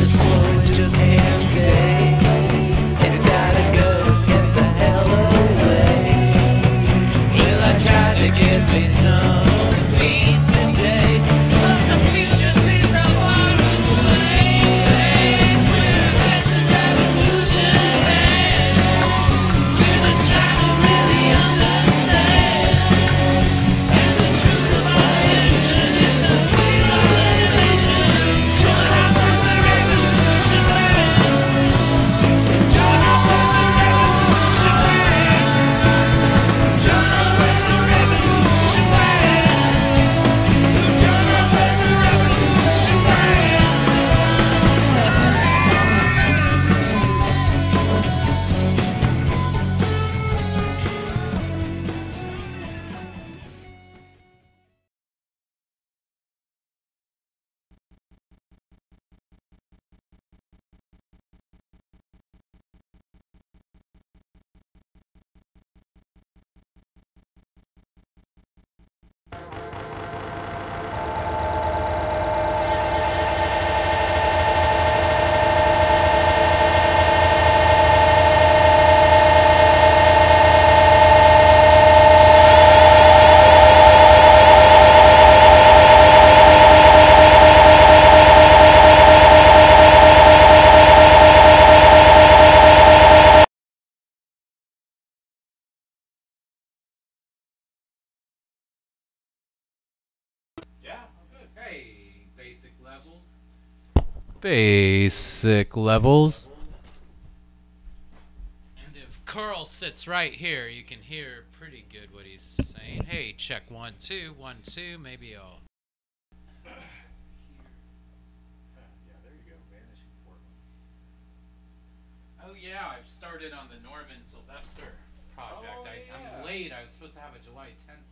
status quo, it just can't stay. It's gotta go, get the hell away. Well, I tried to get me some peace today, but the future seems so far away. There's a revolution ahead. We're just trying to really understand. And the truth of our nation is a free organization. Join up as a revolution man. Join up as a revolution man. Join up as a revolution man. Join up as a revolution man. Hey, basic levels. Basic levels. And if Karl sits right here, you can hear pretty good what he's saying. Hey, check 1 2 1 2. Maybe I'll. Yeah, there you go. Vanishing Portland. Oh yeah, I've started on the Norman Sylvester project. Oh, yeah. I'm late. I was supposed to have a July 10th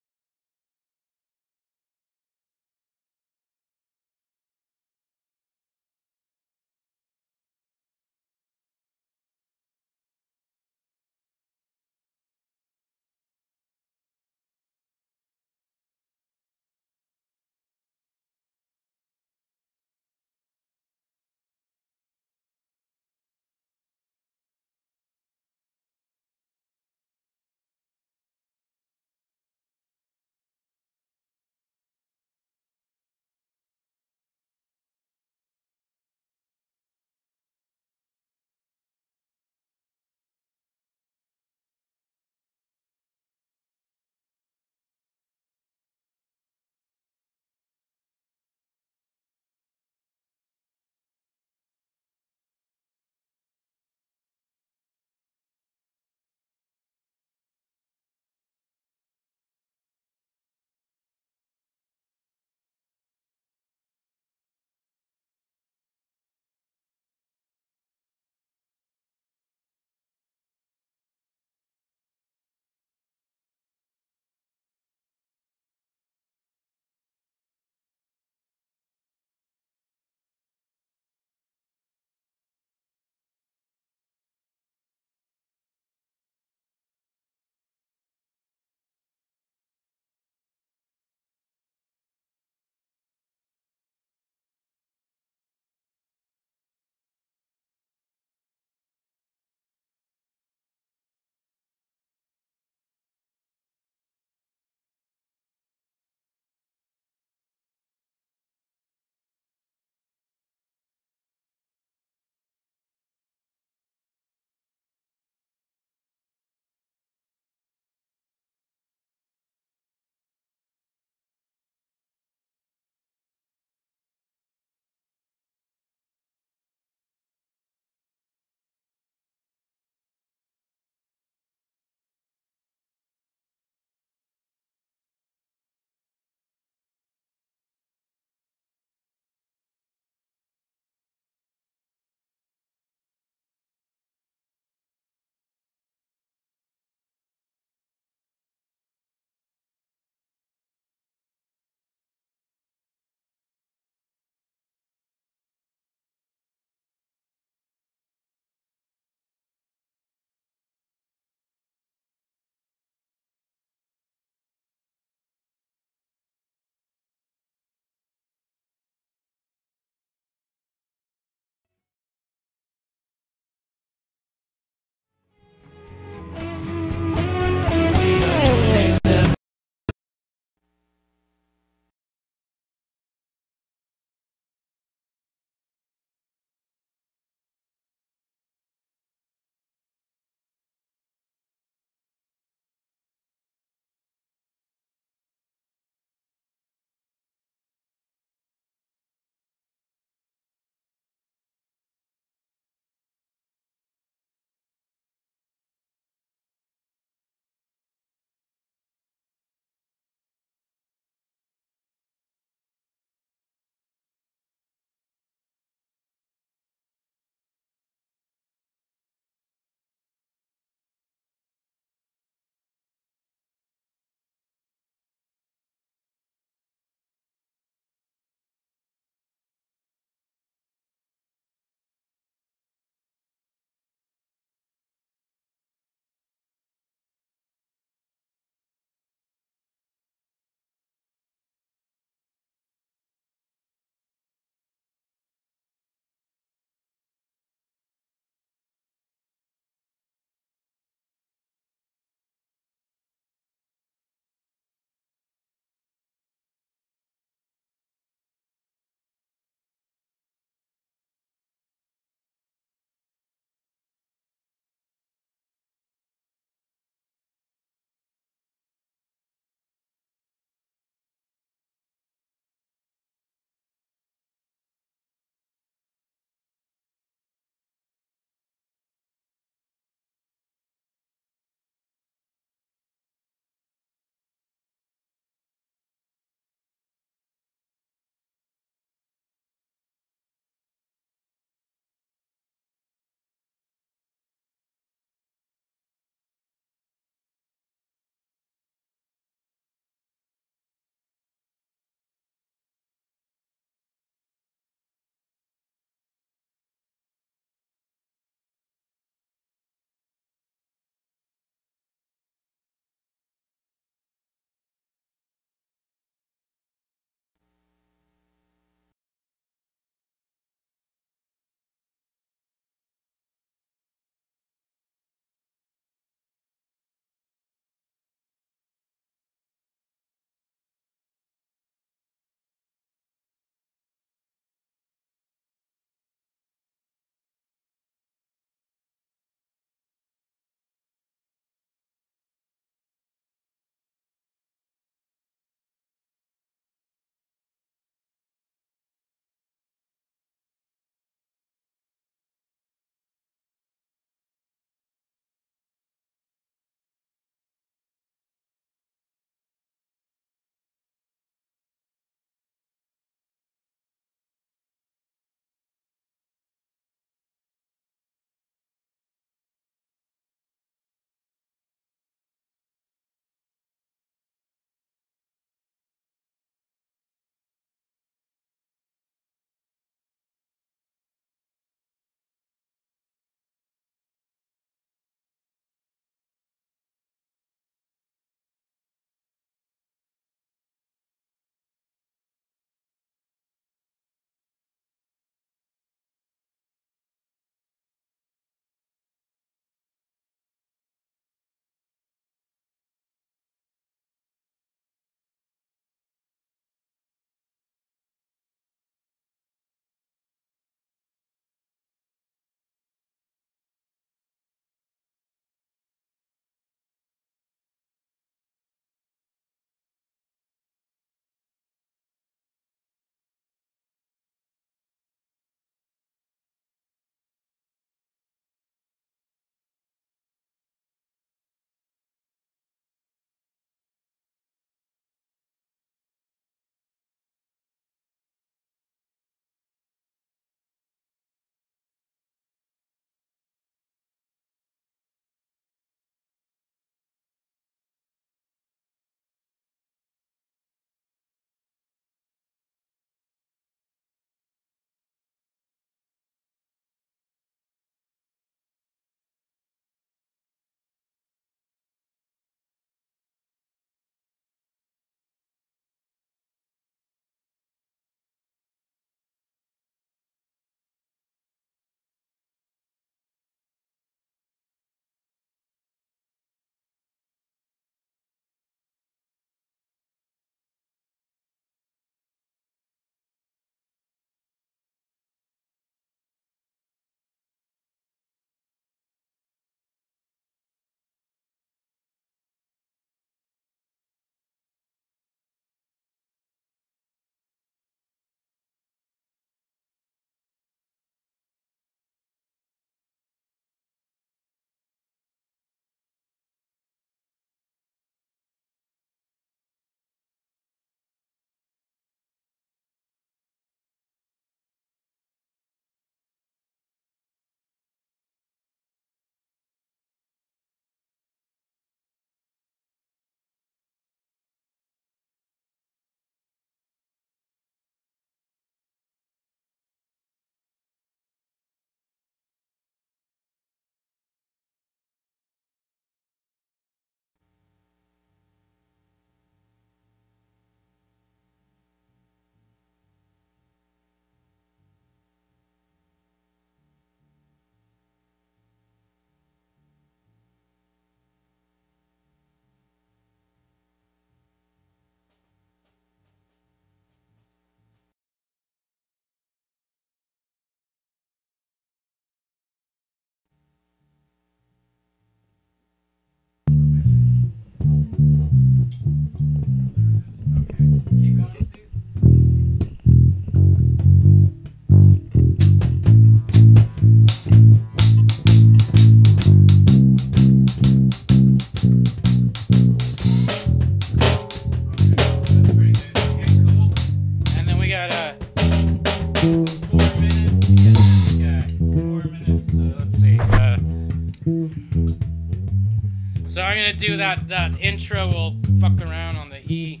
gonna do that intro. We'll fuck around on the E.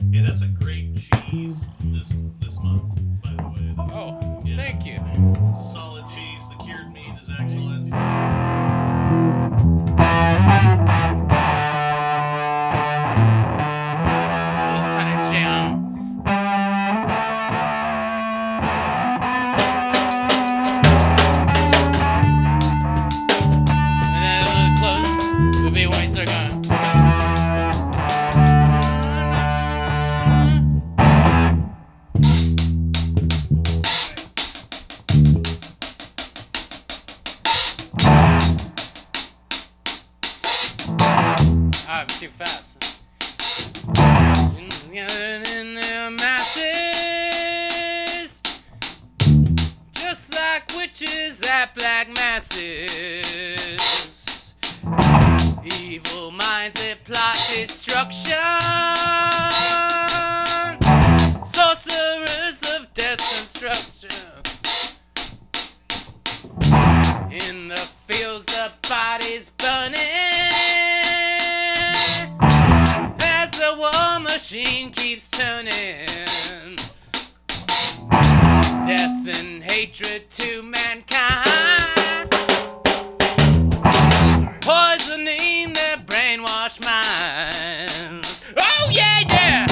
Yeah, that's a great cheese this month, by the way. Oh, yeah. thank you. Solid cheese. The cured meat is excellent. Those kind of jam. And then it'll close. We'll be when we start going. I'm too fast. In their masses, just like witches at black masses. Evil minds that plot destruction, sorcerers of destruction. In the fields, the bodies burning. The war machine keeps turning. Death and hatred to mankind, poisoning their brainwashed minds. Oh yeah, yeah!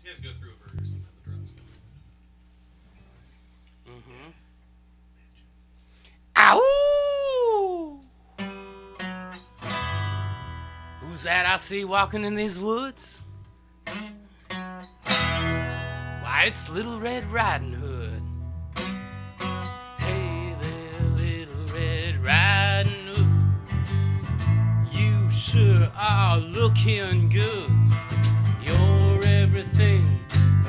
You guys go through a verse and then the drums go. Ow! Who's that I see walking in these woods? Why, it's Little Red Riding Hood. Hey there, Little Red Riding Hood. You sure are looking good. You're everything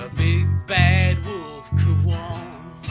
a big bad wolf could want.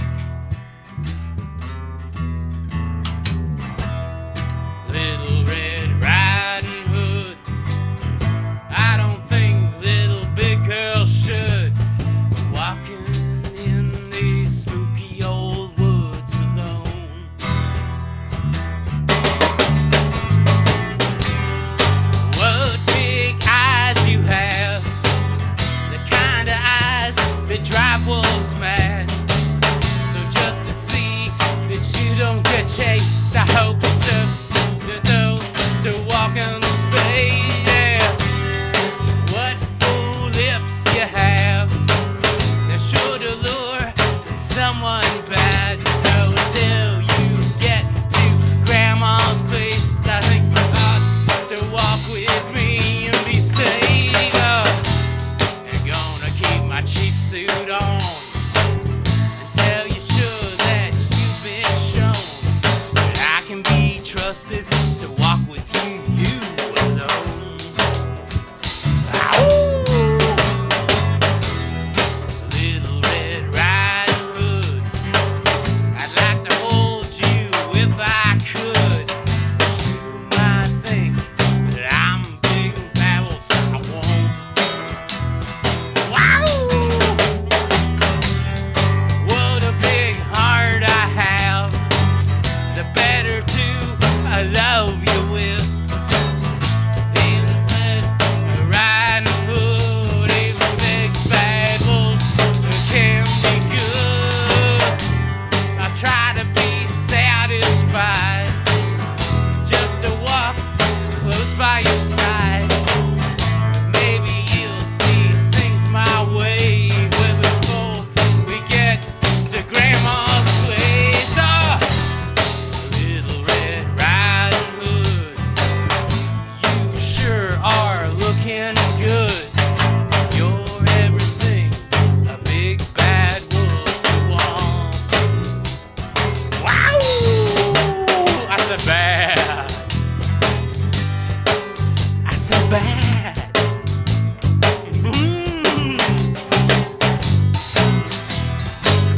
bad.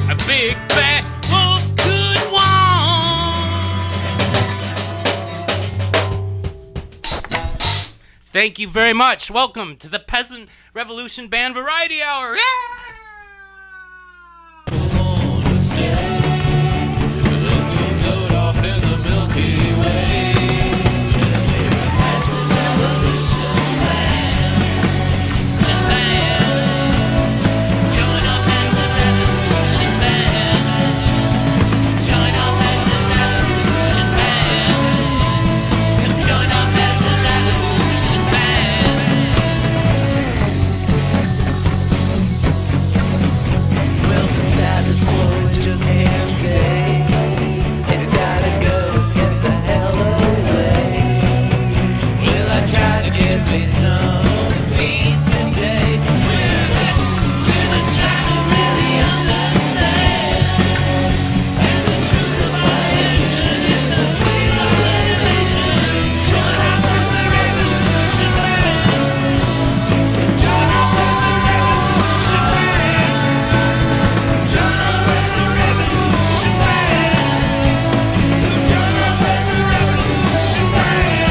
A big bad wolf could walk. Thank you very much. Welcome to the Peasant Revolution Band Variety Hour. Yeah! Status quo just can't stay. It's gotta go, get the hell away. Will I try to get me some peace today? Let's try to really understand. And the truth of our action is the real revelation. Join up as a revolution band. Join up as a revolution band. Join up as a revolution band. Join up as a revolution band.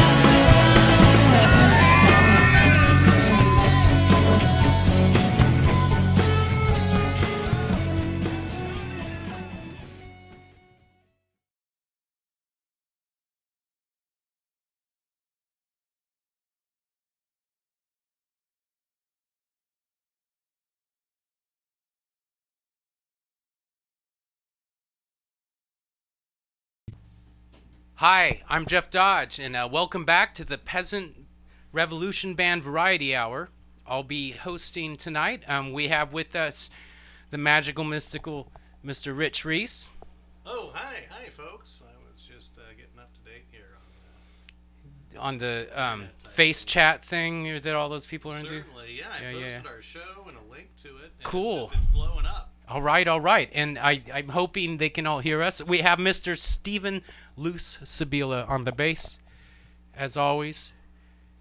Hi, I'm Jeff Dodge, and welcome back to the Peasant Revolution Band Variety Hour. I'll be hosting tonight. We have with us the magical, mystical Mr. Rich Reese. Oh, hi, folks. I was just getting up to date here On the face chat thing that all those people are into. Certainly, yeah. I posted our show and a link to it. And Cool. It's blowing up. All right. And I'm hoping they can all hear us. We have Mr. Stephen Luce Sabila on the bass, as always,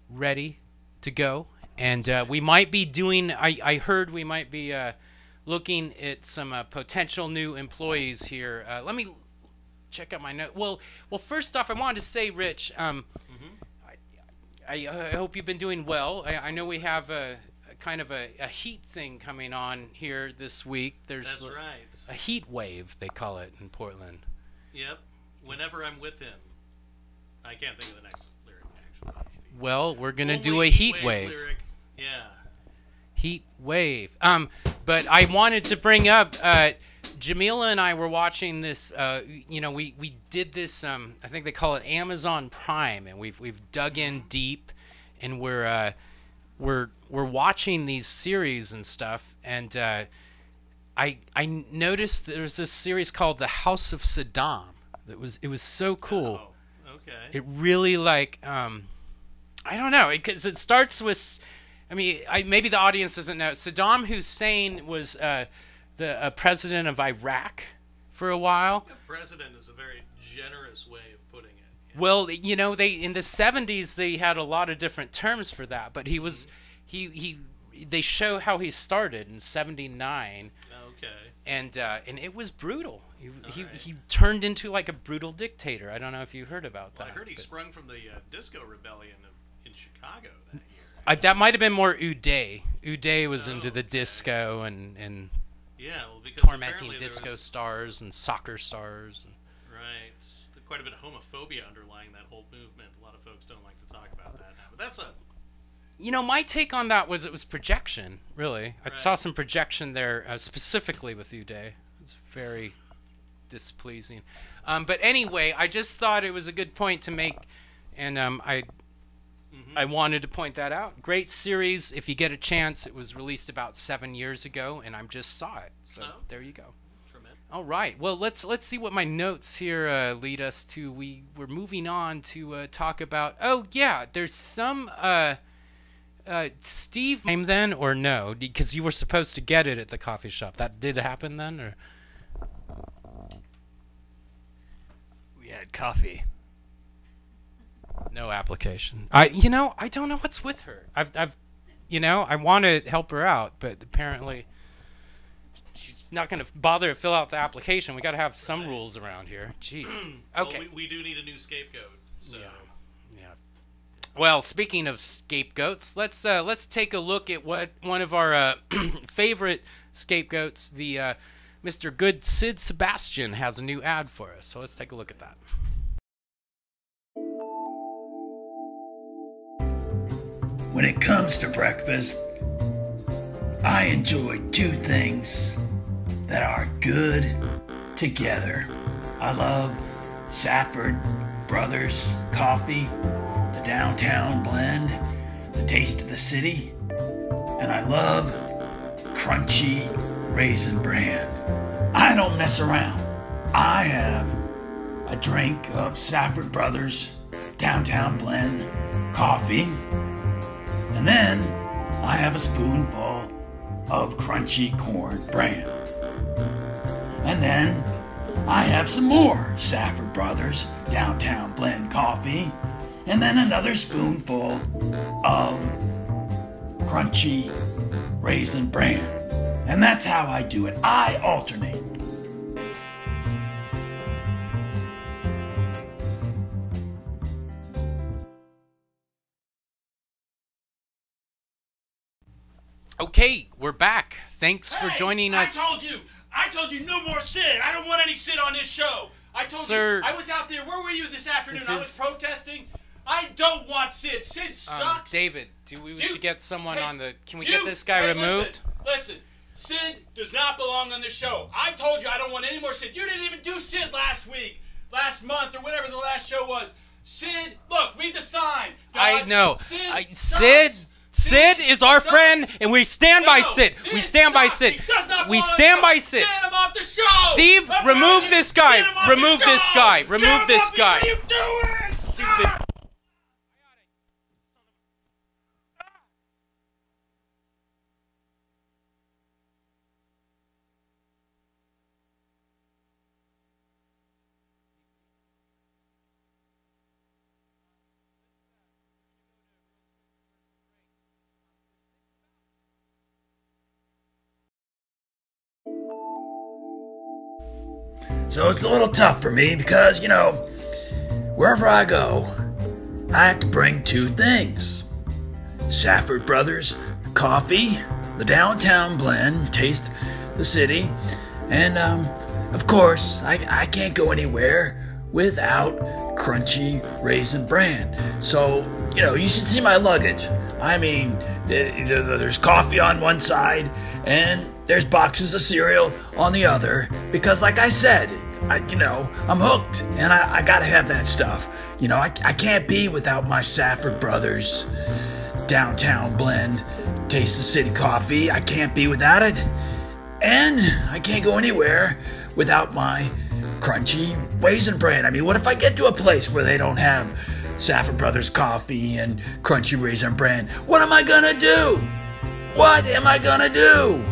ready to go. And we might be doing, I heard we might be looking at some potential new employees here. Let me check out my note. Well, first off, I wanted to say, Rich, I hope you've been doing well. I know we have a kind of a heat thing coming on here this week. There's That's right. a heat wave, they call it in Portland. Yep. Whenever I'm with him, I can't think of the next lyric, actually. Well, we're going to Only do a heat wave. Lyric. Yeah. Heat wave. But I wanted to bring up, Jamila and I were watching this, we did this, I think they call it Amazon Prime, and we've dug in deep, and we're watching these series and stuff, and I noticed there's this series called The House of Saddam. It was so cool. Oh, okay. It really I don't know, because it starts with, maybe the audience doesn't know. Saddam Hussein was the president of Iraq for a while. A president is a very generous way of putting it. Yeah. Well, they in the 70s they had a lot of different terms for that, but he was they show how he started in 79. Okay. And it was brutal. He Right. he turned into like a brutal dictator. I don't know if you heard about Well, that. I heard he but- sprung from the disco rebellion in Chicago that year. that might have been more Uday. Uday was Oh, into the okay. disco and Yeah, well, because tormenting apparently there disco was, stars and soccer stars. right, quite a bit of homophobia underlying that whole movement. A lot of folks don't like to talk about that now, but that's a My take on that was it was projection, really. I saw Right. some projection there, specifically with Uday. It's very displeasing. But anyway, I just thought it was a good point to make, and I wanted to point that out. Great series. If you get a chance, it was released about 7 years ago, and I just saw it. So Oh. there you go. tremendous. All right. Well, let's see what my notes here lead us to. We're moving on to talk about. Oh yeah, there's some Steve name then or no? Because you were supposed to get it at the coffee shop. That did happen then, or We had coffee. No application. I don't know what's with her. I've I want to help her out, but apparently she's not going to bother to fill out the application. We got to have some rules around here. Jeez. Okay. Well, we do need a new scapegoat. So. Yeah. Well, speaking of scapegoats, let's take a look at what one of our favorite scapegoats, the Mr. Good Sid Sebastian, has a new ad for us. So let's take a look at that. When it comes to breakfast, I enjoy two things that are good together. I love Safford Brothers coffee, the downtown blend, the taste of the city, and I love crunchy raisin bran. I don't mess around. I have a drink of Safford Brothers downtown blend coffee, and then I have a spoonful of crunchy corn bran. And then I have some more Safford Brothers downtown blend coffee, and then another spoonful of crunchy raisin bran. And that's how I do it. I alternate. Okay, we're back. Thanks for joining us. I told you no more Sid. I don't want any Sid on this show. I told Sir, you. I was out there. Where were you this afternoon? this I was is- protesting. I don't want Sid. Sid sucks. David, we Dude, should get someone hey, on the... Can we dude, get this guy hey, removed? Listen, Sid does not belong on the show. I told you I don't want any more Sid. You didn't even do Sid last week, last month, or whatever the last show was. Sid, look, read the sign. I Dodge. know. Sid Sid is our sucks. friend, and we stand by No, Sid. We stand by sucks. Sid. He does not We belong on stand the by show. Sid. Get him off the show. Steve, I'm remove telling you, this guy. get him off Remove the this show. guy. Get Remove him this off me. guy. What are you doing? Stupid. So it's a little tough for me because, wherever I go, I have to bring two things. Safford Brothers coffee, the downtown blend, taste the city, and, of course, I can't go anywhere without crunchy raisin bran. So, you should see my luggage. I mean, there's coffee on one side, and there's boxes of cereal on the other, because like I said, I'm hooked, and I gotta have that stuff. I can't be without my Safford Brothers downtown blend, taste the city coffee. I can't be without it, and I can't go anywhere without my crunchy raisin bran. I mean, what if I get to a place where they don't have Safford Brothers coffee and crunchy raisin bran? What am I gonna do? What am I gonna do?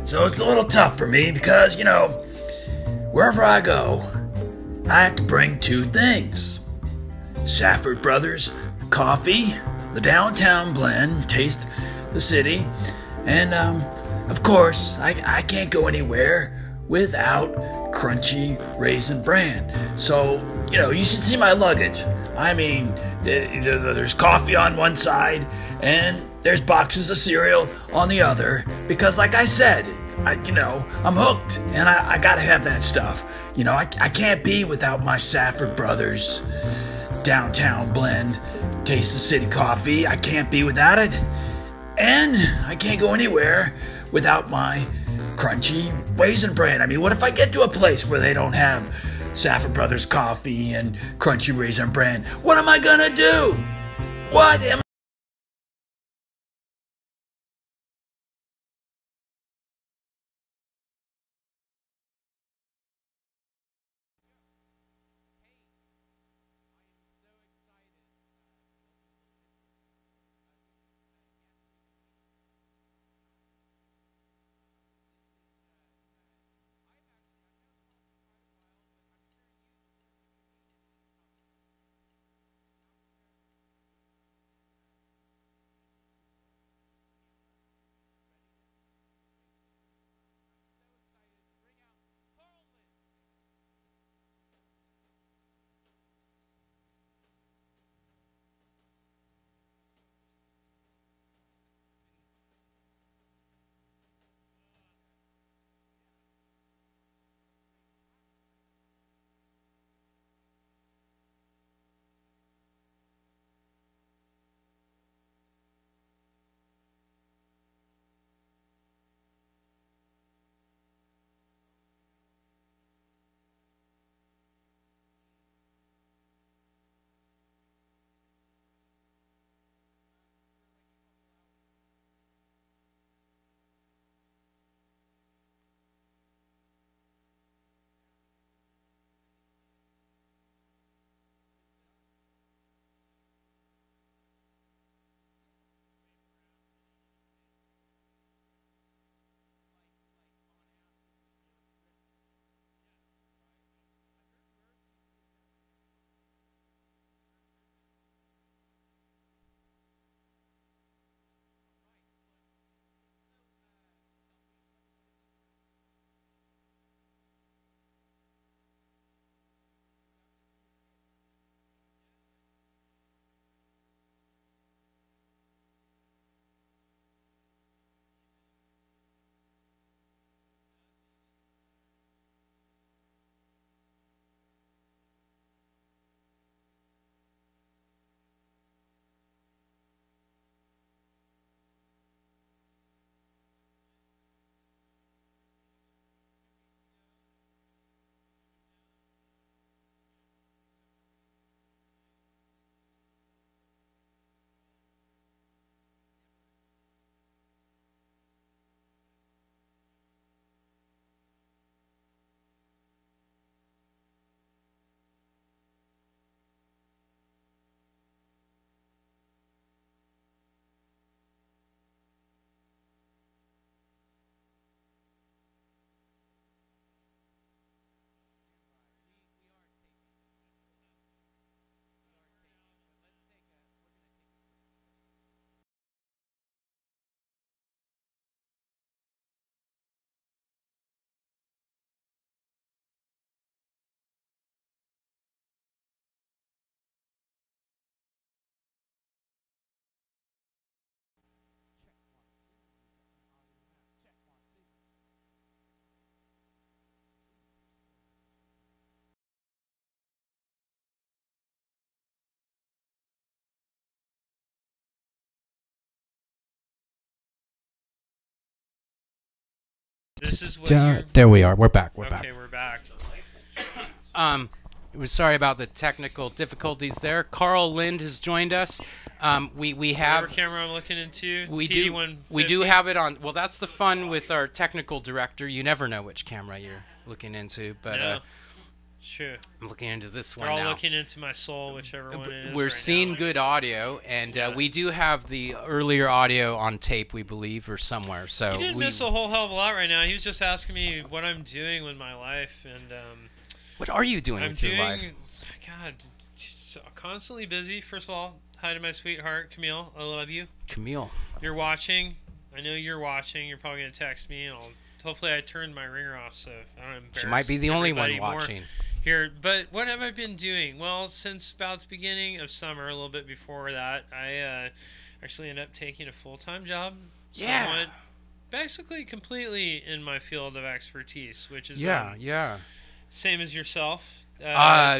So it's a little tough for me because, you know, wherever I go, I have to bring two things. Safford Brothers coffee, the downtown blend, taste the city, and of course, I can't go anywhere without crunchy raisin bran. So, you know, you should see my luggage. I mean, there's coffee on one side and there's boxes of cereal on the other because, like I said, I'm hooked and I gotta have that stuff. You know, I can't be without my Safford Brothers downtown blend, taste the city coffee. I can't be without it. And I can't go anywhere without my crunchy raisin bran. I mean, what if I get to a place where they don't have Safford Brothers coffee and crunchy raisin bran? What am I gonna do? What am This is what you're... There we are. We're back. We're Okay, we're back. We're sorry about the technical difficulties there. Karl Lind has joined us. We have Whatever camera I'm looking into. we do have it on. Well, that's the fun with our technical director. You never know which camera you're looking into, but No. True. I'm looking into this one They're all now. looking into my soul, whichever one it is. We're right seeing now. good audio, and Yeah. we do have the earlier audio on tape, we believe, or somewhere. So He didn't miss a whole hell of a lot right now. He was just asking me what I'm doing with my life, and what are you doing I'm with your doing. life? God, so constantly busy. First of all, hi to my sweetheart Camille. I love you. Camille. You're watching. I know you're watching. You're probably gonna text me, and hopefully I turned my ringer off, so I don't embarrass She might be the only one everybody more watching. here. But what have I been doing? Well, since about the beginning of summer, a little bit before that, I actually ended up taking a full-time job. Yeah. Somewhat, basically completely in my field of expertise, which is Yeah. same as yourself.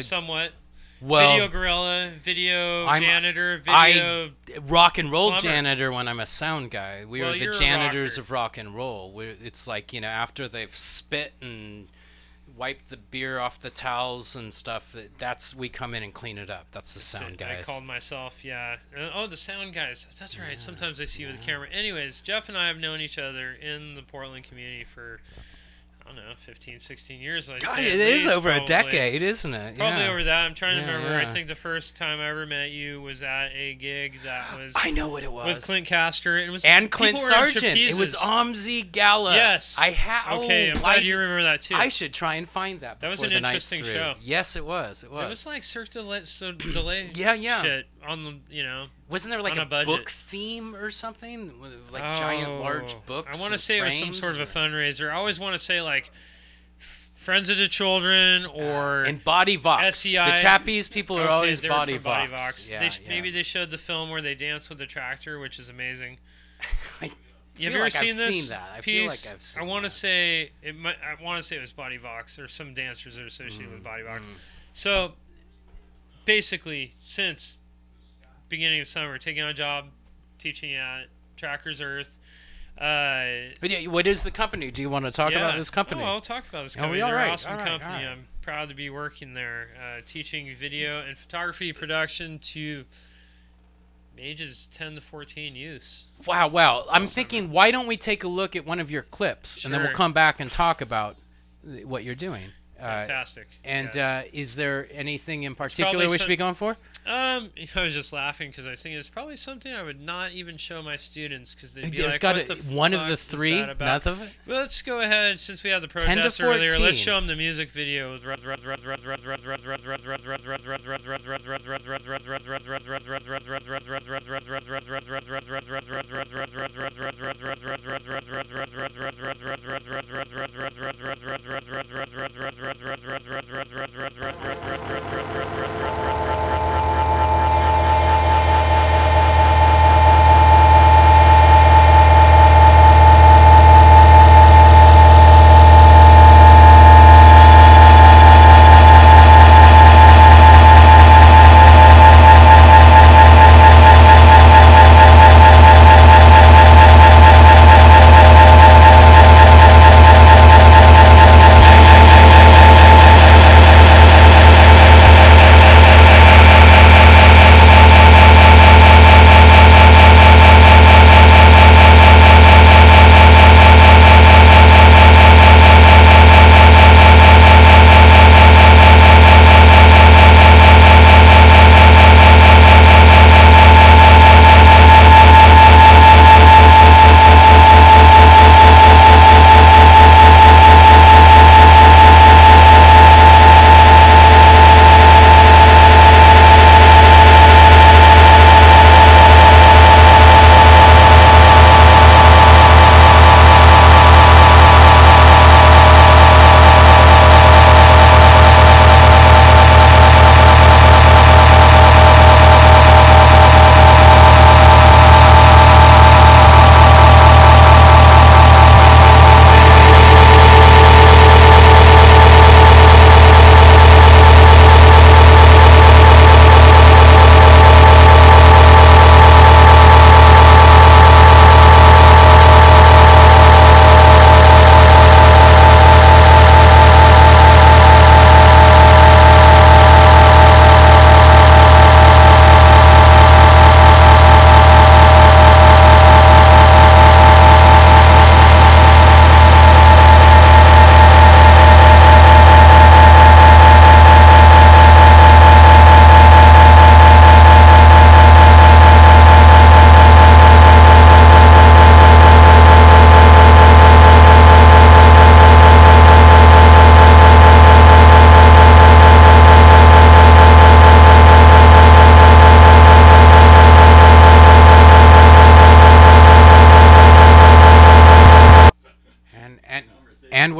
Somewhat. Well, Video gorilla, video I'm- janitor, video. rock and roll plumber. janitor when I'm a sound guy. We Well, are the you're a janitors rocker. of rock and roll. It's like, after they've spit and wiped the beer off the towels and stuff, we come in and clean it up. That's the sound I guys. called myself, the sound guys. That's right. Sometimes I see you with the camera. Anyways, Jeff and I have known each other in the Portland community for, I don't know, 15, 16 years. I'd God, say it at is least, over a probably. decade, isn't it? Probably Yeah. over that. I'm trying to Yeah, remember. I yeah. think the first time I ever met you was at a gig that was I know what it was. with Clint Castor. It was And Clint people were in Sargent. It was trapezes. Omzi Gala. Yes. Oh, Okay, I'm glad you remember that too. I should try and find that. That was before an the night's interesting through. show. Yes, it was. It was. It was like Cirque du Soleil Yeah. shit on the, Wasn't there like on a a budget. book theme or something? With, like giant, large books? I want to and say it was some frames, sort of a or- fundraiser. I always want to say like Friends of the Children or And Body Vox. SEI. The trapeze people are Okay, always they were Body from Body Vox. Vox. Yeah, They yeah. Maybe they showed the film where they dance with the tractor, which is amazing. I Have feel you ever like seen I've this seen that. I feel like piece? I've seen I want to that. say it. I want to say it was Body Vox or some dancers that are associated with Body Vox. Mm. So basically, since beginning of summer, taking on a job, teaching at Trackers Earth. But yeah, what is the company? Do you want to talk about this company? Oh, I'll talk about this Are company. we all They're right? an awesome All right, company. all right. I'm proud to be working there, teaching video and photography production to ages 10 to 14 youths. Wow. Well, I'm thinking, why don't we take a look at one of your clips, and then we'll Sure. come back and talk about what you're doing. Fantastic. And yes. is there anything in particular probably we should be going for? I was just laughing because I was thinking it's probably something I would not even show my students because they'd be There's like, got what to, the one of fuck the is three. that about? Nothing of it. Well, let's go ahead since we had the 10 to protest earlier. 14. Let's show them the music video. with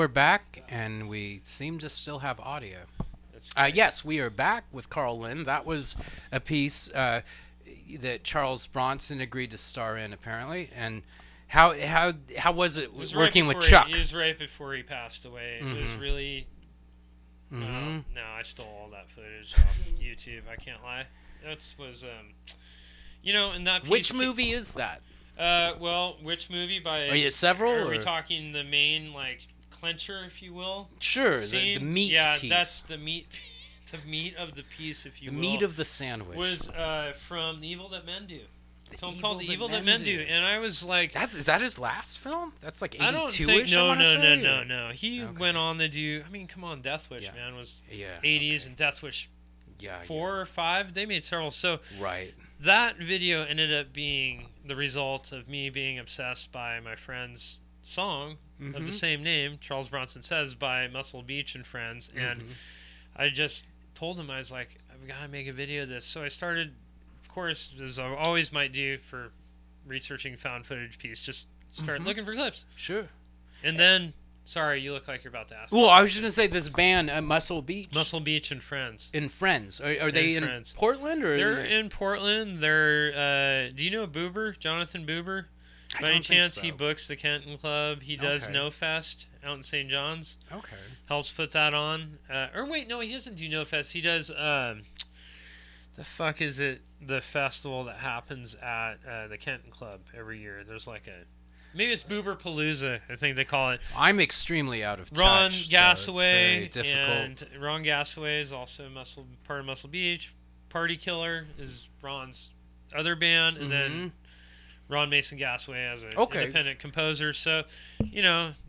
we're back, and we seem to still have audio. That's Yes, we are back with Karl Lynn. That was a piece that Charles Bronson agreed to star in, apparently. And how was it, was working right with before Chuck? It was right before he passed away. It was really. Mm-hmm. No, I stole all that footage off YouTube. I can't lie. That was and that piece Which movie is that? Well, which movie by? Are you several? Are we or- talking the main clencher, if you will? Sure, Scene? the meat yeah, piece. that's the meat. The meat of the piece, if you the will. meat of the sandwich. was from The Evil That Men Do. A film called The Evil Evil That Men Do, and I was like, Is that his last film? That's like 82-ish, I don't think. I No. He Okay. went on to do. I mean, come on, Death Wish, Yeah. man, was Yeah, 80s, and Death Wish Yeah, 4 or 5. They made several. So right. that video ended up being the result of me being obsessed by my friend's song of the same name, Charles Bronson Says, by Muscle Beach and Friends, and I just told him, I was like, I've got to make a video of this. So I started, of course, as I always might do for researching found footage piece, just start looking for clips. Sure. And then, sorry, you look like you're about to ask. Well, I was just gonna say this band, Muscle Beach. Muscle Beach and Friends. In Friends. Are they in Friends. Portland or? They're in Portland. They're. Do you know Boober? Jonathan Boober? By any don't think chance, so. he books the Kenton Club. He does Okay. No Fest out in St. John's. Okay. Helps put that on. Or wait, no, he doesn't do No Fest. He does. The fuck is it? The festival that happens at the Kenton Club every year. There's like a. Maybe it's Boober Palooza, I think they call it. I'm extremely out of touch. Ron so it's Gasaway, very difficult. and Ron Gasaway is also part of Muscle Beach. Party Killer is Ron's other band, and then Ron Mason Gasaway as an independent composer. So,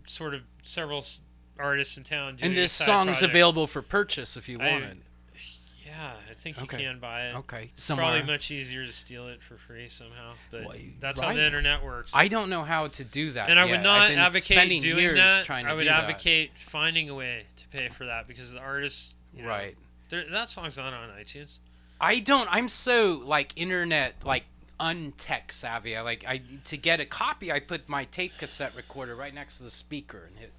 sort of several artists in town doing And this a side song's project. available for purchase if you want it. Yeah, I think Okay. you can buy it. Okay. It's Somewhere. probably much easier to steal it for free somehow, but Well, that's how right. the internet works. I don't know how to do that. And I yet. would I've not been advocate spending doing years that. trying to I would do that. advocate finding a way to pay for that because the artists, Right. that song's not on iTunes. I'm so internet untech savvy. I to get a copy, I put my tape cassette recorder right next to the speaker and hit,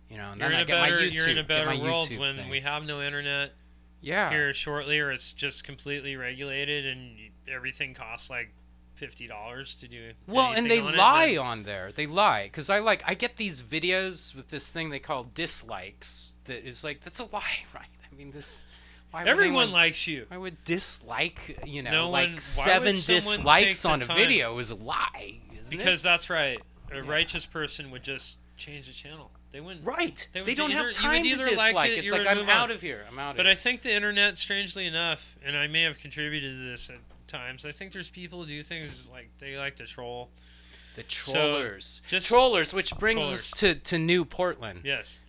and then I get my YouTube. You're in a get better my world YouTube when thing. we have no internet Yeah. here shortly, or it's just completely regulated and everything costs like $50 to do. Well, and anything they on it, lie then- on there. They lie because I get these videos with this thing they call dislikes. That is that's a lie, right? I mean this. Why would Everyone anyone- likes you. I would dislike, No one- why 7 would someone dislikes take the on a time? video is a lie, isn't Because it? that's right. A righteous person would just change the channel. They wouldn't. Right. They They, would don't either- have you would time to either like dislike. it, It's you like would I'm move out on. of here. I'm out of But here. I think the internet, strangely enough, and I may have contributed to this at times, I think there's people who do things like they like to troll. The trollers. just- Trollers, which brings us to New Portland. Yes.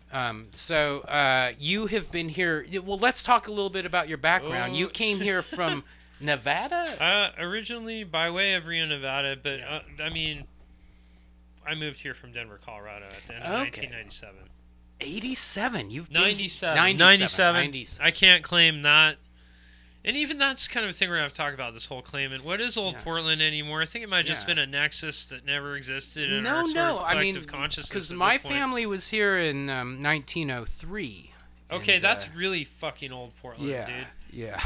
So you have been here. Well, let's talk a little bit about your background. You Oh. came here from Nevada? Originally by way of Reno, Nevada, but I mean, I moved here from Denver, Colorado at the end of 1997. 87. You've been 97. 97. I can't claim that. And even that's kind of a thing we're going to talk about, this whole claiming. What is Old Yeah. Portland anymore? I think it might have just Yeah. been a nexus that never existed in No, our sort no. of I collective mean, consciousness because at my this point. family was here in 1903. Okay, and, that's really fucking Old Portland, yeah, dude. yeah.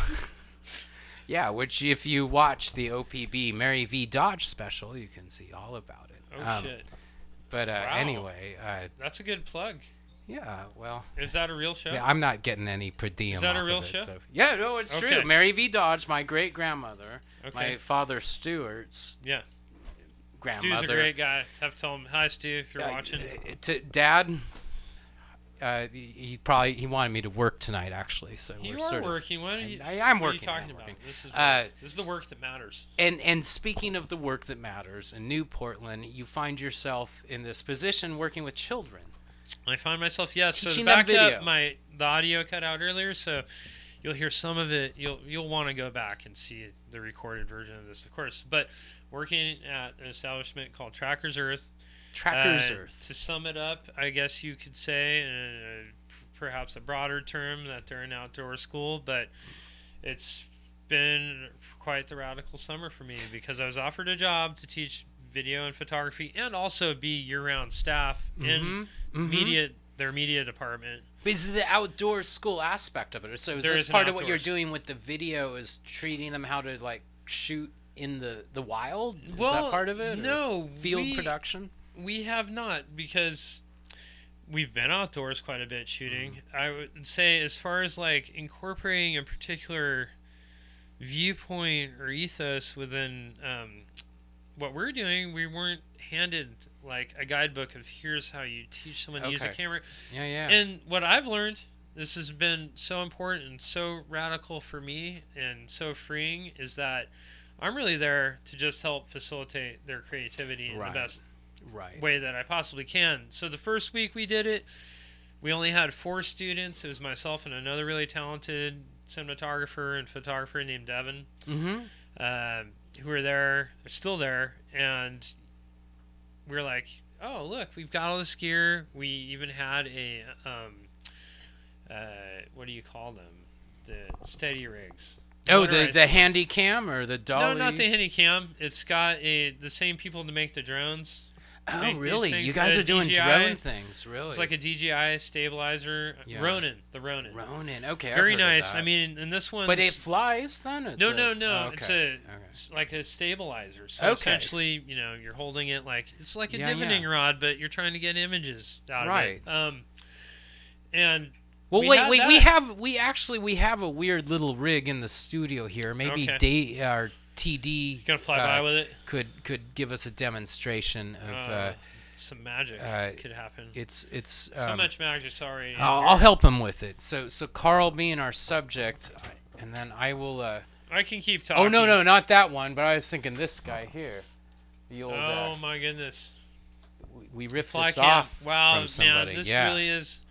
Yeah, which if you watch the OPB Mary V. Dodge special, you can see all about it. Oh, shit. But Wow. anyway, That's a good plug. yeah, well, Is that a real show? yeah, I'm not getting any per diem. Is that a off real of it, show? So. Yeah, no, it's Okay. true. Mary V. Dodge, my great grandmother, Okay. my father Stuart's Yeah. grandmother. Stu's a great guy. Have to tell him, hi, Stu, if you're watching. To Dad, he wanted me to work tonight, actually. So You we're are sort of- working. What are you? I'm what working. Are you talking I'm about? working. This is this is the work that matters. And speaking of the work that matters, in New Portland, you find yourself in this position working with children. I find myself so to Teaching them back video. up the audio cut out earlier, so you'll hear some of it. You'll want to go back and see the recorded version of this, of course. But working at an establishment called Tracker's Earth. Tracker's Earth. To sum it up, I guess you could say, perhaps a broader term, that they're an outdoor school, but it's been quite the radical summer for me because I was offered a job to teach video and photography and also be year-round staff in media their media department. Is the outdoor school aspect of it? So is There this is an part of what you're outdoors. doing with the video? Is treating them how to like shoot in the wild? Is Well, that part of it? Or no, field production. We have not, because we've been outdoors quite a bit shooting. I would say, as far as like incorporating a particular viewpoint or ethos within what we're doing, we weren't handed like a guidebook of here's how you teach someone to use a Okay. camera. Yeah. And what I've learned, this has been so important and so radical for me and so freeing, is that I'm really there to just help facilitate their creativity in Right. the best Right. way that I possibly can. So the first week we did it, we only had 4 students. It was myself and another really talented cinematographer and photographer named Devin, who were there, are still there, and we were like, oh, look, we've got all this gear. We even had a, what do you call them? The steady rigs. Oh, Motorized the ones. handy cam or the dolly? No, not the handy cam. It's got the same people to make the drones. Oh, make these really? things. You guys A are doing DJI. drone things, really? It's like a DJI stabilizer. Yeah. Ronin, the Ronin. Ronin. Okay, I've Very heard of nice. that. I mean, and this one. But it flies then? It's No. okay. It's it's like a stabilizer. So Okay. essentially, you're holding it like it's like a Yeah, divoning yeah. rod, but you're trying to get images out Right. of it. And Well, we wait. had We that. have a weird little rig in the studio here. Maybe Okay. our TD You gonna fly by with it? could give us a demonstration of Some magic could happen. it's So much magic. Sorry. I'll help him with it. So Karl being our subject, and then I will. I can keep talking. Oh no, not that one. But I was thinking this guy here, the old. Oh my goodness. We ripped Fly this cam. off Wow, from somebody. man, this yeah. really is.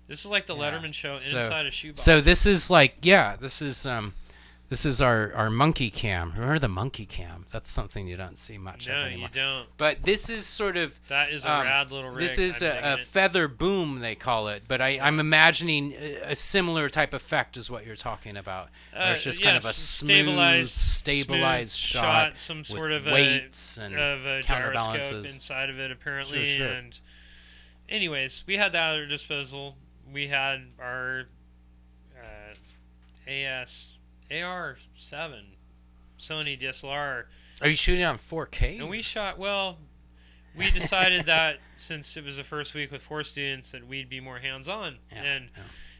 This is like the Letterman show So- inside a shoebox. So this is like this is our monkey cam. Remember the monkey cam? That's something you don't see much of No, anymore. you don't. But this is sort of That is a rad little rig. this is I'm a digging it. feather boom they call it. But I'm imagining a similar type effect is what you're talking about. Where it's just kind of a yes, smooth, stabilized smooth shot, some with sort of weights a, and of a gyroscope counterbalances. inside of it, apparently. Sure. And anyways, we had that at our disposal. We had our AR7 Sony DSLR, Are you shooting on 4K? and we shot. Well, we decided that since it was the first week with 4 students, that we'd be more hands-on and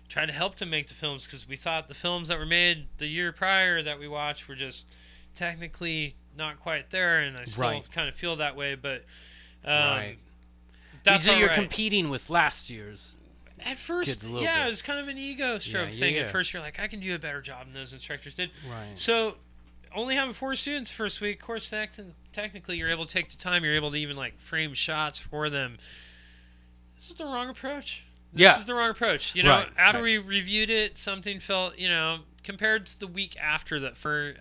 try to help them make the films, because we thought the films that were made the year prior that we watched were just technically not quite there, and I still kind of feel that way. But Right. that's so you're all right. competing with last year's. At kids first, a little yeah, bit. it was kind of an ego stroke Yeah, thing. yeah. At first, you're like, I can do a better job than those instructors did. Right. So, only having 4 students the first week, of course, technically, you're able to take the time. You're able to even like frame shots for them. This is the wrong approach. This is the wrong approach. You know, Right, after right. we reviewed it, something felt, compared to the week after that for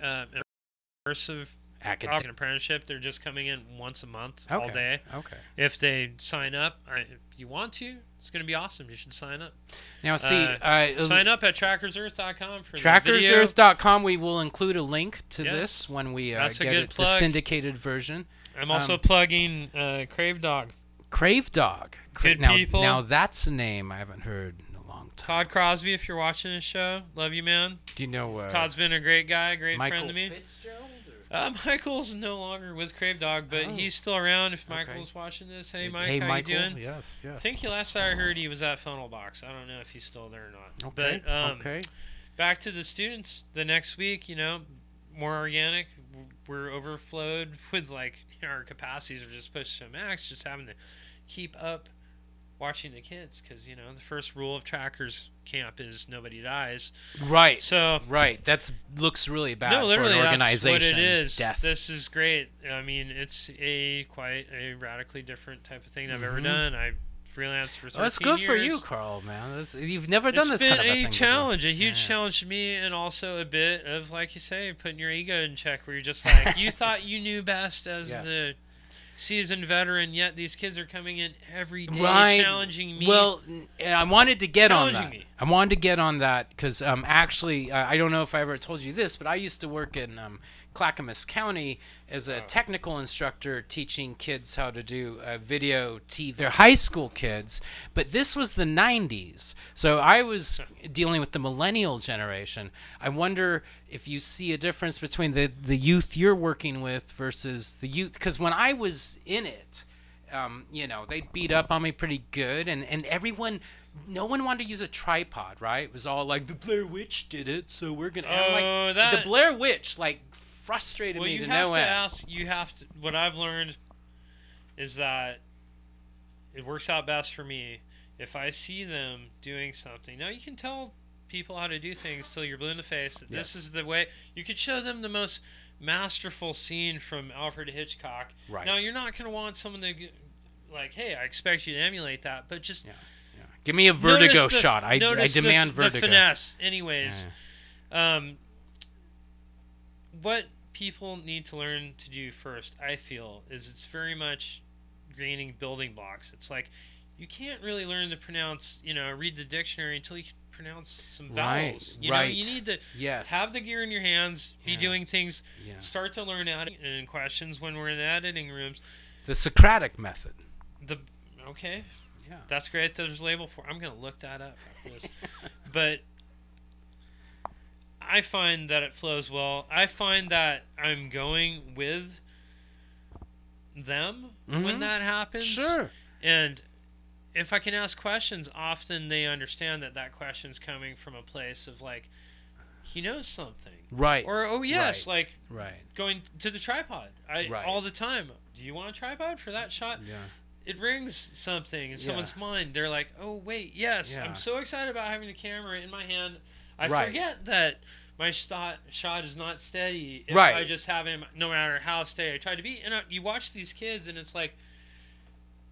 immersive Academic. apprenticeship, they're just coming in once a month all Okay. day. Okay. If they sign up, if you want to, it's going to be awesome. You should sign up. Now, see, Sign up at trackersearth.com for the video. trackersearth.com. We will include a link to Yes. this when we That's a get good it, the plug. syndicated version. I'm also plugging Crave Dog. Crave Dog. Good now, people. Now that's a name I haven't heard in a long time. Todd Crosby, if you're watching this show, love you, man. Do you know Todd's been a great guy, great Michael friend to me. Fitzgerald? Michael's no longer with Crave Dog, but he's still around. If Michael's watching this, hey Mike, hey, how Michael. you doing? Yes, yes. I think last I heard he was at Funnel Box. I don't know if he's still there or not. Okay. But okay. back to the students. The next week, more organic. We're overflowed with our capacities are just pushed to max. Just having to keep up watching the kids, because the first rule of Trackers Camp is nobody dies. Right. So Right. That's looks really bad no, literally, for an that's organization. what it is. Death. This is great. I mean, it's quite a radically different type of thing I've ever Mhm. done. I freelanced for 13 Well, that's good years. for you, Carl, man. You've never done this kind of a thing. It's been a challenge, a huge Yeah. challenge to me, and also a bit of, like you say, putting your ego in check, where you're just like, you thought you knew best as Yes. the seasoned veteran, yet these kids are coming in every day challenging me. Well, I wanted to get on that. Challenging me. I wanted to get on that because actually, I don't know if I ever told you this, but I used to work in Clackamas County as a technical instructor teaching kids how to do video TV. They're high school kids, but this was the 90s. So I was dealing with the millennial generation. I wonder if you see a difference between the youth you're working with versus the youth. Because when I was in it, you know, they beat up on me pretty good, and everyone, no one wanted to use a tripod, right? It was all like, the Blair Witch did it, so we're gonna. The Blair Witch, like, frustrated me to no end. You have to. What I've learned is that it works out best for me if I see them doing something. Now you can tell people how to do things till you're blue in the face. That This is the way. You could show them the most masterful scene from Alfred Hitchcock. Right. Now you're not going to want someone to like, hey, I expect you to emulate that, but just give me a Vertigo shot. I demand Vertigo. The finesse, anyways. What people need to learn to do first, I feel, is it's very much gaining building blocks. It's like you can't really learn to pronounce, read the dictionary until you can pronounce some vowels. You know, you need to have the gear in your hands, be doing things, start to learn editing questions when we're in the editing rooms. The Socratic method. That's great. There's a label for. I'm going to look that up after this. But I find that it flows well. I find that I'm going with them when that happens. Sure. And if I can ask questions, often they understand that question's coming from a place of like, he knows something. Right. Or, oh yes, right. Going to the tripod. All the time. Do you want a tripod for that shot? Yeah. It rings something in someone's mind. They're like, oh wait, yes. I'm so excited about having the camera in my hand. I forget that my shot is not steady if I just have him, no matter how steady I try to be. And you watch these kids, and it's like,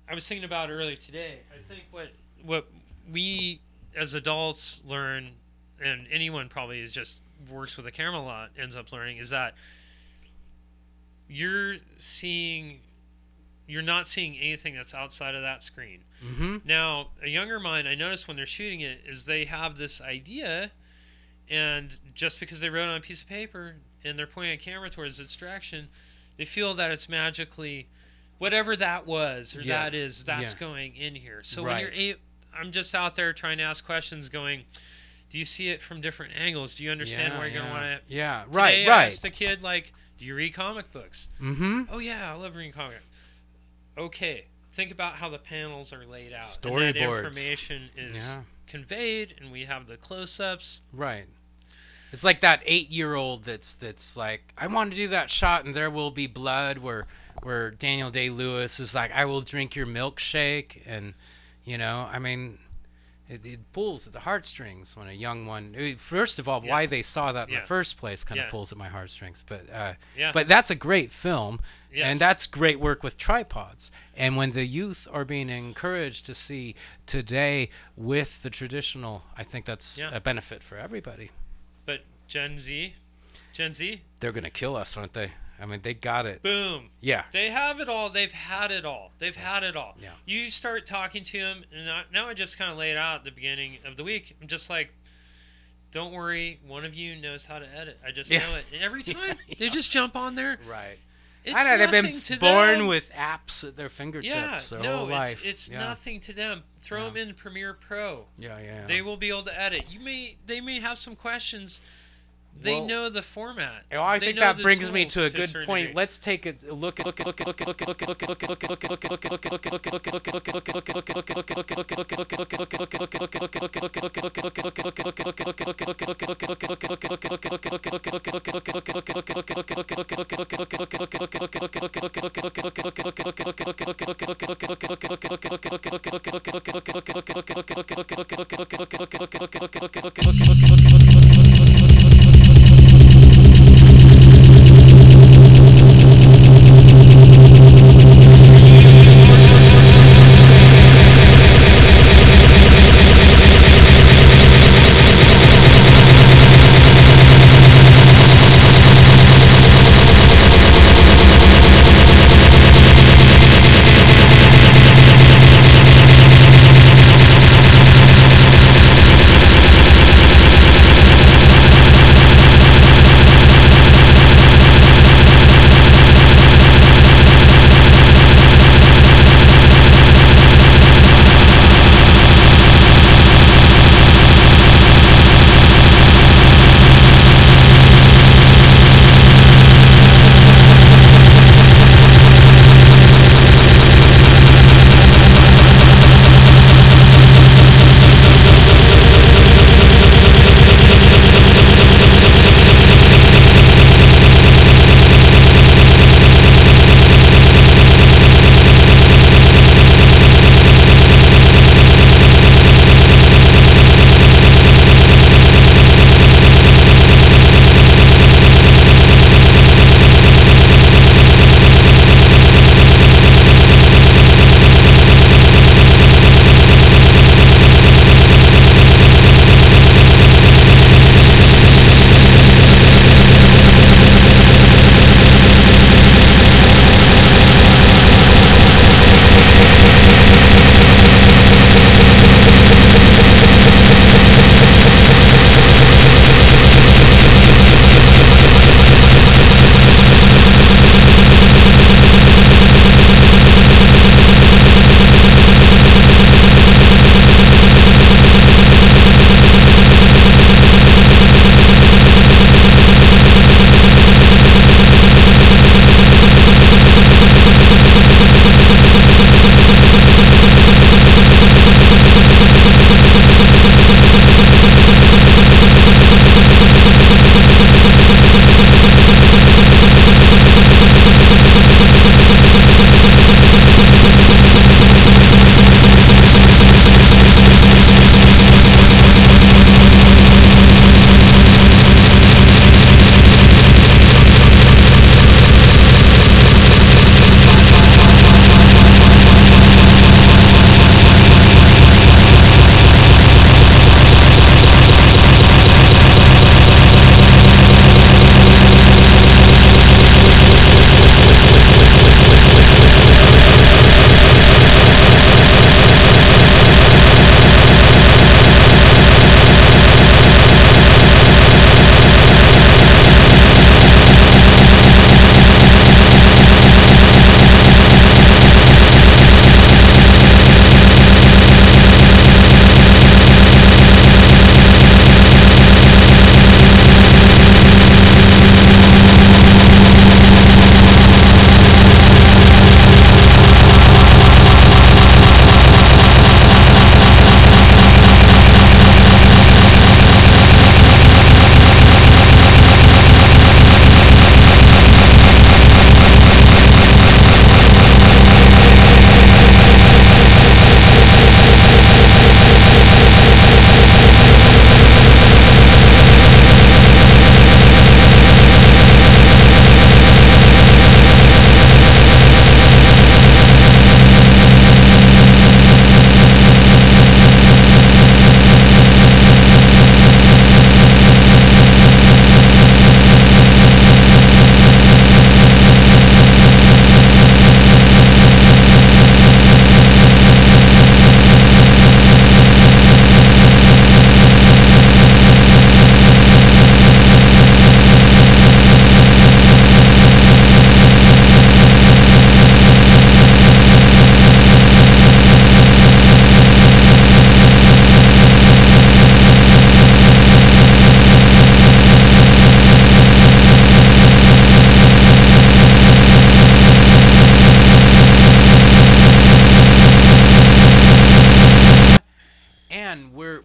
I was thinking about earlier today. I think what we as adults learn, and anyone probably is just works with a camera a lot, ends up learning, is that you're not seeing anything that's outside of that screen. Mm-hmm. Now, a younger mind, I notice when they're shooting it, is they have this idea. And just because they wrote it on a piece of paper and they're pointing a camera towards its direction, they feel that it's magically whatever that was or that is, that's going in here. So when I'm just out there trying to ask questions going, do you see it from different angles? Do you understand where you're going to want to... Yeah, Today I asked the kid, like, do you read comic books? Mm-hmm. Oh, yeah, I love reading comics. Okay, think about how the panels are laid out. Storyboards. And that information is... conveyed, and we have the close-ups. Right. It's like that 8-year-old that's like, I want to do that shot, and there will be blood. Where Daniel Day-Lewis is like, I will drink your milkshake, and I mean, it pulls at the heartstrings when a young one. First of all, why they saw that in the first place kind of pulls at my heartstrings. But that's a great film. Yes. And that's great work with tripods. And when the youth are being encouraged to see today with the traditional, I think that's a benefit for everybody. But Gen Z, they're going to kill us, aren't they? I mean, they got it. Boom. Yeah. They have it all. They've had it all. Had it all. Yeah. You start talking to them, and now I just kind of lay it out at the beginning of the week. I'm just like, don't worry, one of you knows how to edit. I just know it. And every time, they just jump on there. Right. I know, they've been born with apps at their fingertips their whole life. It's nothing to them. Throw them in Premiere Pro. Yeah. They will be able to edit. They may have some questions. They know the format. I think that brings me to a good point. Let's take a look at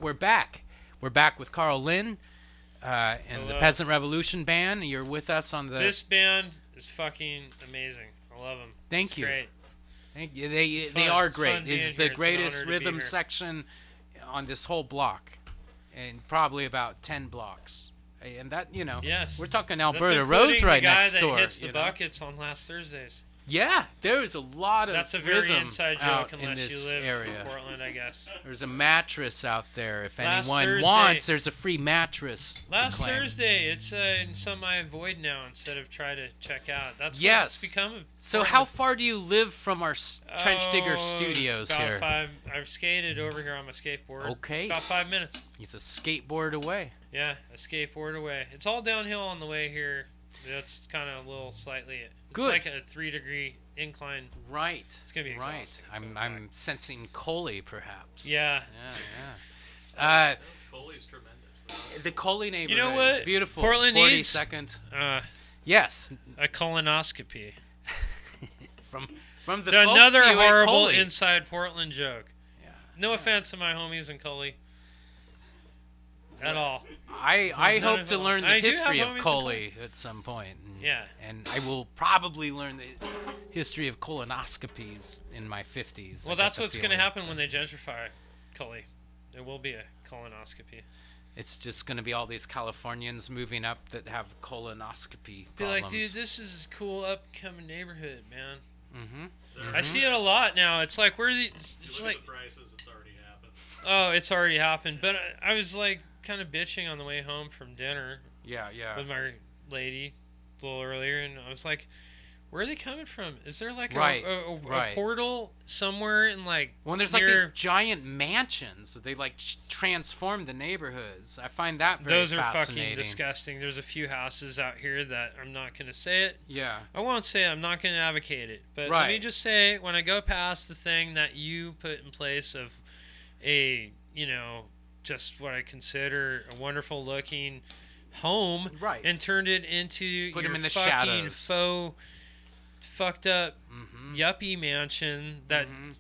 we're back. We're back with Karl Lynn and the Hello. Peasant Revolution Band. You're with us on the. This band is fucking amazing. I love them. Thank It's you. Great. Thank you. They fun. are It's great. fun being It's here. the It's an greatest honor to be rhythm here. section on this whole block, and probably about 10 blocks. And that, you know, Yes. we're talking That's Alberta including Road's right the guy next that door. hits the you know? buckets on last Thursdays. Yeah, there is a lot of That's a very rhythm inside out joke in unless this you live area. in Portland, I guess. There's a mattress out there. If Last anyone Thursday- wants, there's a free mattress. to Last claim. Thursday, it's some I avoid now instead of try to check out. That's what Yes. it's become. So how far do you live from our Trench Digger Oh, Studios about here? 5. I've skated over here on my skateboard. Okay. About 5 minutes. It's a skateboard away. Yeah, a skateboard away. It's all downhill on the way here. It's kind of a little slightly. It's Good. like a 3-degree incline. Right. It's gonna be right. exhausting. I'm sensing Coley, perhaps. Yeah. Yeah. Coley's tremendous. The Coley neighborhood. You know what? It's beautiful. Portland needs- 42nd. Yes. Yes. A colonoscopy. From the folks Another to you at horrible Coley. inside Portland joke. Yeah. No offense to my homies in Coley. At all. I None hope of to them. learn the I do have history of homies in Coley at some point. And, Yeah. And I will probably learn the history of colonoscopies in my 50s. Well, that's what's going to happen when they gentrify Coley. There will be a colonoscopy. It's just going to be all these Californians moving up that have colonoscopy Be problems. like, dude, this is a cool upcoming neighborhood, man. Mm-hmm. I see it a lot now. It's like, where are the... You It's look like, at the prices, it's already happened. oh, it's already happened. But I was like, kind of bitching on the way home from dinner Yeah, yeah. with my lady a little earlier, and I was like, where are they coming from? Is there like Right, a right. portal somewhere in like Well, there's like near- these giant mansions. They like transform the neighborhoods. I find that very those are fascinating. fucking disgusting. There's a few houses out here that I'm not going to say it. Yeah. I won't say it. I'm not going to advocate it. But Right. let me just say, when I go past the thing that you put in place of a, just what I consider a wonderful looking home, Right. and turned it into Put your 'em in the fucking shadows. faux, fucked up Mm-hmm. yuppie mansion that Mm-hmm.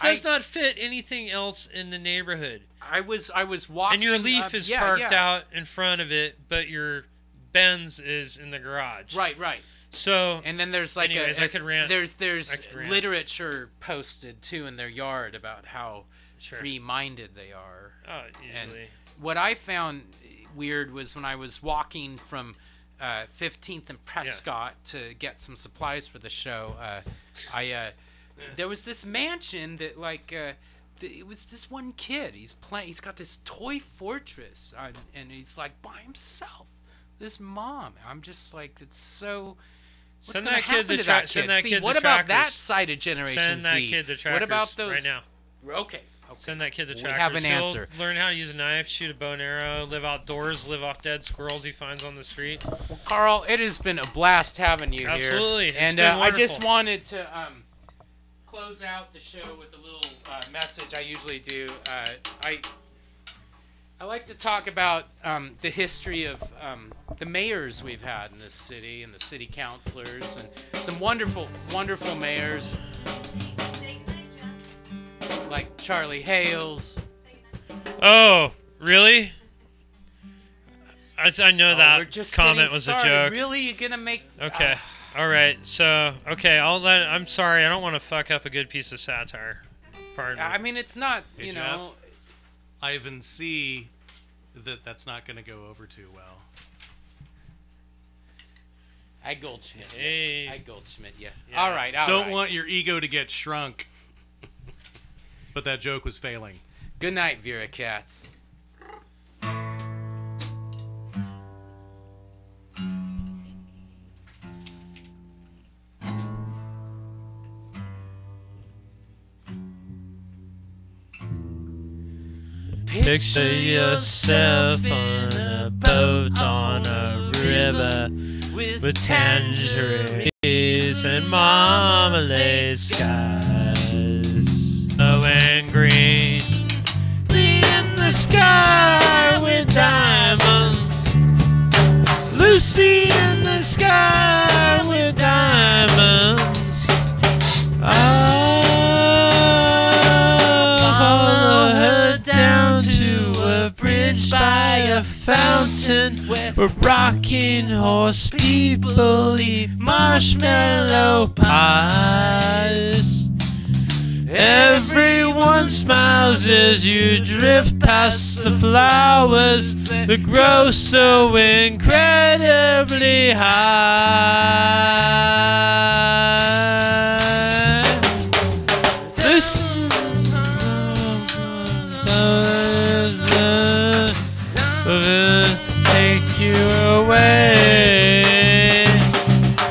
does not fit anything else in the neighborhood. I was walking. And your Leaf up- is yeah, parked yeah. out in front of it, but your Benz is in the garage. Right, right. So And then there's like Anyways, I could rant. There's I could rant. literature posted too in their yard about how Sure. free-minded they are. oh, usually. What I found weird was when I was walking from 15th and Prescott to get some supplies for the show. There was this mansion that it was this one kid. He's got this toy fortress, and he's like by himself. This mom. I'm just like, it's so. What's Send gonna that kid happen to to that send kid? that See, kid to what about that Trackers. side of Generation Send that Z? kid to Trackers What about those? right now. Okay. Send that kid to We Trackers. have an He'll answer. learn how to use a knife, shoot a bow and arrow, live outdoors, live off dead squirrels he finds on the street. Well, Karl, it has been a blast having you Absolutely. here. It's And been I just wonderful. wanted to close out the show with a little message I usually do. I like to talk about the history of the mayors we've had in this city and the city councilors and some wonderful, wonderful mayors like Charlie Hales. Oh, really? I know We're that just comment getting was started. a joke. Really, you're gonna make? Okay. All right. So, okay, I'm sorry. I don't want to fuck up a good piece of satire. Pardon me. I mean, it's not. Hey, You Jeff? know. I even see that's not going to go over too well. I Goldschmidt. Yeah. Hey. I Goldschmidt. Yeah. Yeah. All right. All Don't right. want your ego to get shrunk. But that joke was failing. Good night, Vera Katz. Picture yourself on a boat on a river with tangerines and marmalade skies. Snow and green. In the sky with diamonds. Lucy in the sky with diamonds. I'll follow her down to fountain where rocking horse people eat marshmallow pies. Everyone smiles as you drift past the flowers that grow so incredibly high. This will take you away.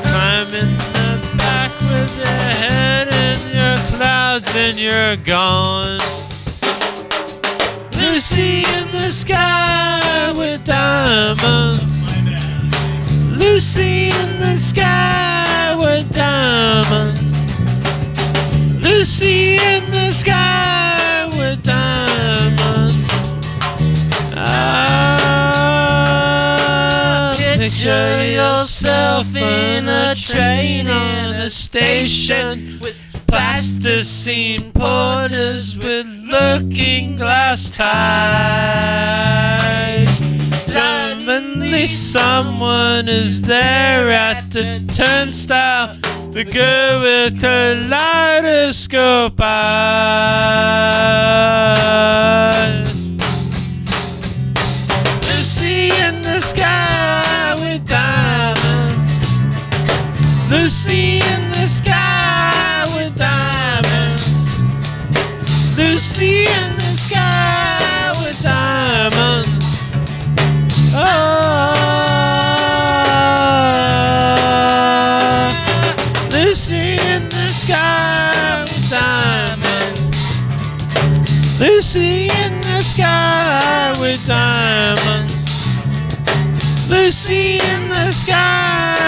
Climb in the back with your head in your clouds and you're gone. Lucy in the sky with diamonds. Lucy in the sky with diamonds. Lucy in the sky with diamonds. Picture yourself in a train on a station with plasticine porters with looking glass ties. Suddenly someone is there at the turnstile, the girl with kaleidoscope eyes. Lucy in the sky with diamonds. Lucy in the sky with diamonds. Lucy in the sky with diamonds. Oh, Lucy in the sky with diamonds. Lucy in the sky with diamonds. Lucy in the sky